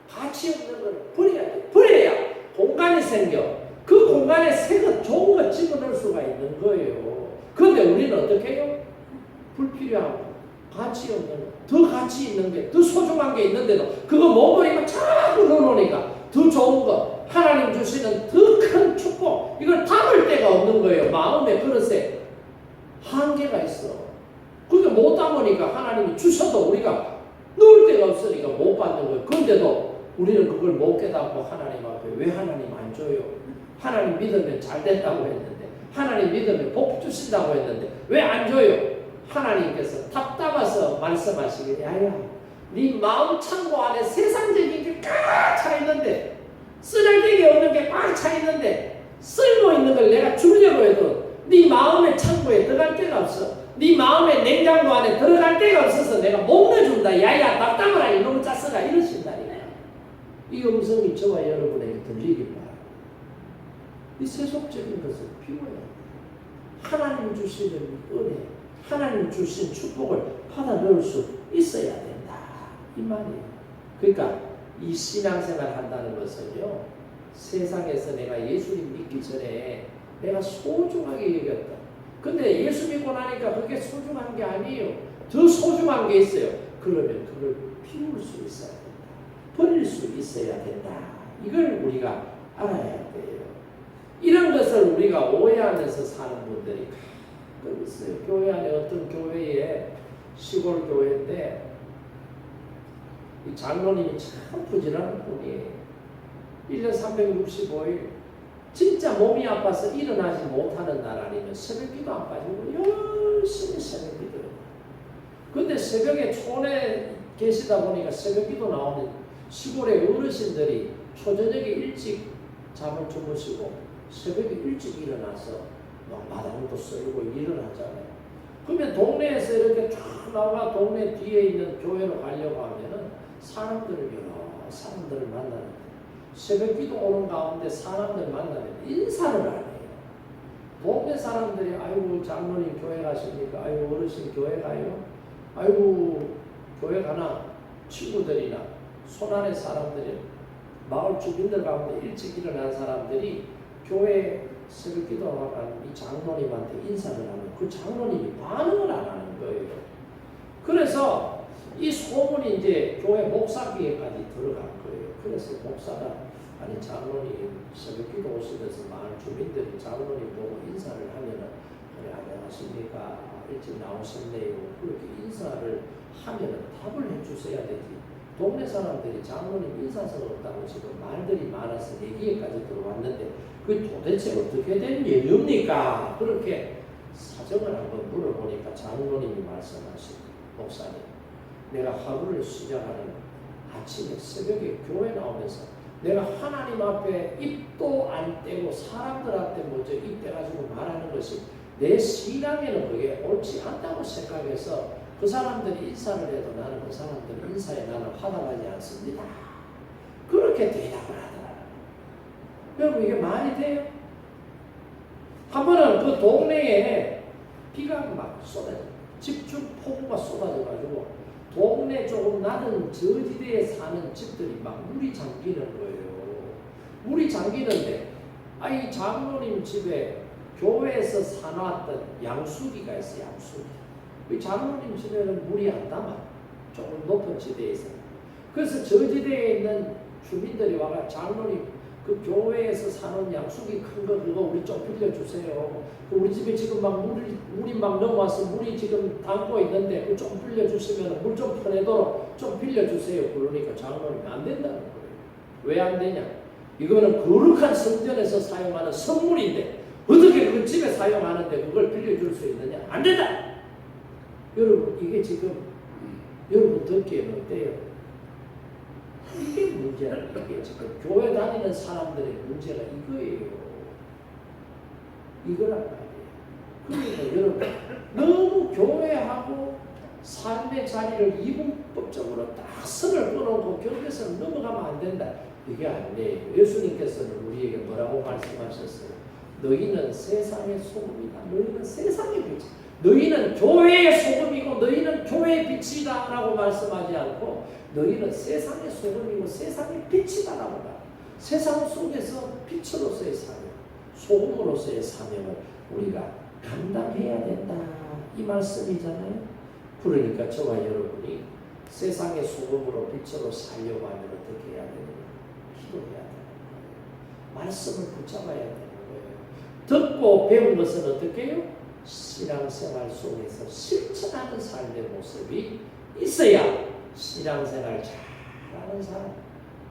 가치 없는 거는 버려야 돼요. 버려야 공간이 생겨. 그 공간에 새 것, 좋은 것 집어넣을 수가 있는 거예요. 그런데 우리는 어떻게 해요? 불필요하고 가치 없는 거, 더 가치 있는 게, 더 소중한 게 있는데도 그거 못 버리면 자꾸 넣어놓으니까 더 좋은 거, 하나님 주시는 더 큰 축복, 이걸 담을 데가 없는 거예요. 마음의 그릇에 한계가 있어. 그게 못 담으니까 하나님이 주셔도 우리가 넣을 데가 없으니까 못 받는 거예요. 그런데도 우리는 그걸 못 깨닫고 하나님 앞에 왜 하나님 안 줘요? 하나님 믿으면 잘 된다고 했는데, 하나님 믿으면 복 주신다고 했는데 왜 안 줘요? 하나님께서 답답해서 말씀하시기를, 야야, 네 마음 창고 안에 세상적인 게 꽉 차 있는데, 쓰잘데기 없는 게 꽉 차 있는데, 쓸모 있는 걸 내가 주려고 해도 네 마음의 창고에 들어갈 데가 없어. 네 마음의 냉장고 안에 들어갈 데가 없어서 내가 못 넣어준다. 야야 답답하라 이놈 짜서가 이러신다니까요. 이 음성이 저와 여러분에게 들리기 바랍니다. 이 세속적인 것을 비워야 합니다. 하나님 주시는 은혜, 하나님 주신 축복을 받아 넣을 수 있어야 된다. 이 말이에요. 그러니까 이 신앙생활 한다는 것은요, 세상에서 내가 예수님 믿기 전에 내가 소중하게 여겼다. 근데 예수 믿고 나니까 그게 소중한 게 아니에요. 더 소중한 게 있어요. 그러면 그걸 피울 수 있어야 된다. 버릴 수 있어야 된다. 이걸 우리가 알아야 돼요. 이런 것을 우리가 오해하면서 사는 분들이 가끔 있어요. 교회 안에 어떤 교회에 시골 교회인데 이 장로님이 참 부지런한 분이에요. 1년 365일 진짜 몸이 아파서 일어나지 못하는 날 아니면 새벽기도 안 빠지고 열심히 새벽기도해요. 근데 새벽에 촌에 계시다 보니까 새벽기도 나오는 시골의 어르신들이 초저녁에 일찍 잠을 주무시고 새벽에 일찍 일어나서 막 마당도 썰고 일을 하잖아요. 그러면 동네에서 이렇게 쫙 나와 동네 뒤에 있는 교회로 가려고 하면은 여러 사람들을 만나는데 새벽기도 오는 가운데 사람들 만나면 인사를 안 해요. 동네 사람들이 아이고 장로님 교회 가십니까? 아이고 어르신 교회 가요? 아이고 교회 가나? 친구들이나 손안의 사람들이 마을 주민들 가운데 일찍 일어난 사람들이 교회 새벽기도 나간 이 장로님한테 인사를 하면 그 장로님이 반응을 안 하는 거예요. 그래서 이 소문이 이제 교회 목사 귀에까지 들어간 거예요. 그래서 목사가 아니 장로님 새벽기도 오시면서 마을 주민들이 장로님 보고 인사를 하면은 그래 안녕하십니까 일찍 나오셨네요. 그렇게 인사를 하면은 답을 해주셔야 되지. 동네 사람들이 장로님 인사서가 없다고 지금 말들이 많아서 얘기에까지 들어왔는데 그게 도대체 어떻게 된 일입니까? 그렇게 사정을 한번 물어보니까 장로님이 말씀하시고 목사님 내가 하루를 시작하는 아침에 새벽에 교회 나오면서 내가 하나님 앞에 입도 안 떼고 사람들한테 먼저 입 떼가지고 말하는 것이 내 신앙에는 그게 옳지 않다고 생각해서 그 사람들이 인사를 해도 나는 그 사람들 인사에 나는 화답하지 않습니다. 그렇게 대답을 하더라고요. 여러분 이게 말이 돼요? 한 번은 그 동네에 비가 막 쏟아져 집중 폭우가 쏟아져가지고 동네 조금 낮은 저지대에 사는 집들이 막 물이 잠기는 거예요. 물이 잠기는데 이 장로님 집에 교회에서 사놨던 양수기가 있어요. 양수기. 이 장로님 집에는 물이 안 담아. 조금 높은 지대에 있어요. 그래서 저지대에 있는 주민들이 와가 장로님 그 교회에서 사는 양수기 큰 거 그거 우리 좀 빌려주세요. 우리 집에 지금 막 물이 막 넘어와서 물이 지금 담고 있는데 그 좀 빌려주시면 물 좀 퍼내도록 좀 빌려주세요. 그러니까 장로님이 안 된다는 거예요. 왜 안 되냐? 이거는 거룩한 성전에서 사용하는 선물인데 어떻게 그 집에 사용하는데 그걸 빌려줄 수 있느냐? 안 된다! 여러분 이게 지금 여러분 듣기에는 어때요? 이게 문제는 이게 지금 교회 다니는 사람들의 문제가 이거예요. 이거란 말이에요. 그러니까 여러분 너무 교회하고 삶의 자리를 이분법적으로 딱 선을 끊어놓고 경계선을 넘어가면 안 된다. 이게 아니에요. 예수님께서는 우리에게 뭐라고 말씀하셨어요? 너희는 세상의 소금이다. 너희는 세상의 빛이다. 너희는 교회의 소금이고 너희는 교회의 빛이다 라고 말씀하지 않고 너희는 세상의 소금이고 세상의 빛이다 라고 말. 세상 속에서 빛으로서의 사명, 소금으로서의 사명을 우리가 감당해야 된다 이 말씀이잖아요. 그러니까 저와 여러분이 세상의 소금으로 빛으로 살려고 하면 어떻게 해야 되느냐? 기도해야 되는 거예요. 말씀을 붙잡아야 되는 거예요. 듣고 배운 것은 어떻게 해요? 신앙생활 속에서 실천하는 삶의 모습이 있어야 신앙생활 잘하는 사람,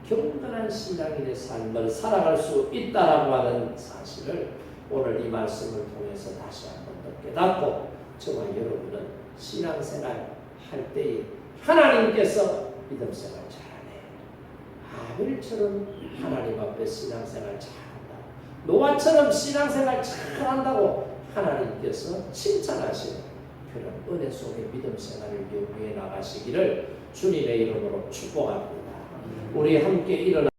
경건한 신앙인의 삶을 살아갈 수 있다라고 하는 사실을 오늘 이 말씀을 통해서 다시 한번 더 깨닫고 저와 여러분은 신앙생활 할 때에 하나님께서 믿음생활 잘하네. 아벨처럼 하나님 앞에 신앙생활 잘한다. 노아처럼 신앙생활 잘한다고 하나님께서 칭찬하시는 그런 은혜 속의 믿음 생활을 연구해 나가시기를 주님의 이름으로 축복합니다. 우리 함께 일어나